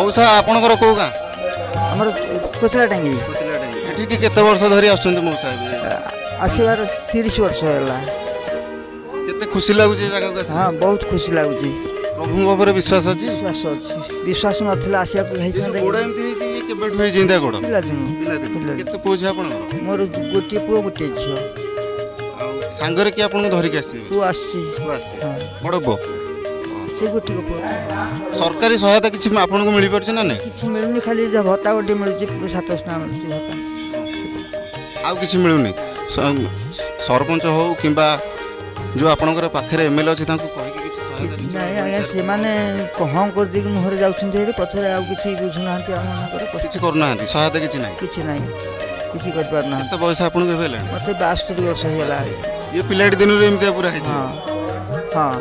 मौसा आपणकर कौ गाँ आमर कोचला टांगी एठी केते वर्ष धरी आछन मौसा आसबार 30 वर्ष है। केते खुशी लागुଛି ए जगह को हाँ बहुत खुशी लगुच प्रभु ऊपर विश्वास अछि विश्वास अच्छी विश्वास नाला आसा गोड़ एमती होई केबेठ होई जिंदा गोड़ पिलादिन केते पुओ छै आपणकर मोर गोटे पुओ गोटे झील सांगरे कि आपन धरिक आसी पुओ आसी बड़ पुओ से गोटे पुओ सरकारी सहायता किछि आपन को मिली परछ ना नै किसी मिलनी खाली जब भत्ता गोटे मिलूँ 700 टका मिलूँ भत्ता आउ किछि मिलुनी सरपंच हो किंबा जो आपनकर पाखरे एमएलए अछि तांको कहि कि किछि सहायता नहीं आज्ञा से मैंने हाँ कर दी मुहर जाऊँ पथर आउ कि बुझुना किछि करना सहायता किछि नै किसी ना किसी कर पारना केते बयस आपन के भेले मत 62 वर्ष होगा ये पिलाटी दिन रे एमतिया पूरा है हाँ हाँ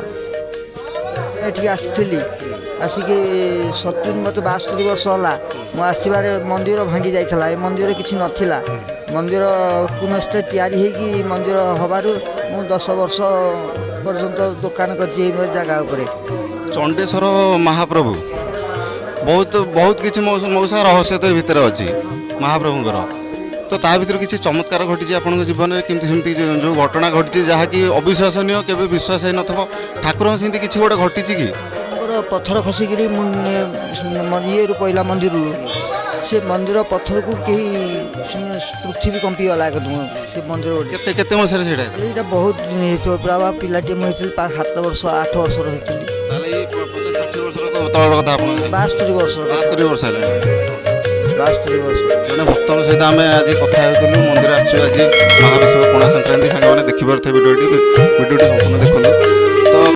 ये आसली आसिक 70 मत 62 वर्ष है मुझे मंदिर भांगी जाइला ए मंदिर किसी नथिला मंदिर पुनश्च तैयारी होगी मंदिर हबार मु 10 वर्ष पर्यंत दुकान कर जगह उपर चंडेश्वर महाप्रभु बहुत बहुत किसी मौसा रहस्य तो भितर अच्छी महाप्रभुଙ୍କର तो ता भीतर किसी चमत्कार घटी आपन जीवन में केमती सेमती जो घटना घटी जहाँकि अविश्वसनीय केवे विश्वास न थो ठाकुर सेमती किसी गोटे घटी कि पत्थर खसिक ये पहला मंदिर से मंदिर पत्थर को कहीं पृथ्वी कंपी गला से मंदिर केते मसरे सेटा ये बहुत दिन हो पूरा पिलाटे मुझे 7 वर्ष 8 वर्ष रही 62 वर्ष जड़े भक्त सहित आम आज कथा मंदिर आसु आज महाविश्व पणा संक्रांति सांग देखिए भिडियो संपूर्ण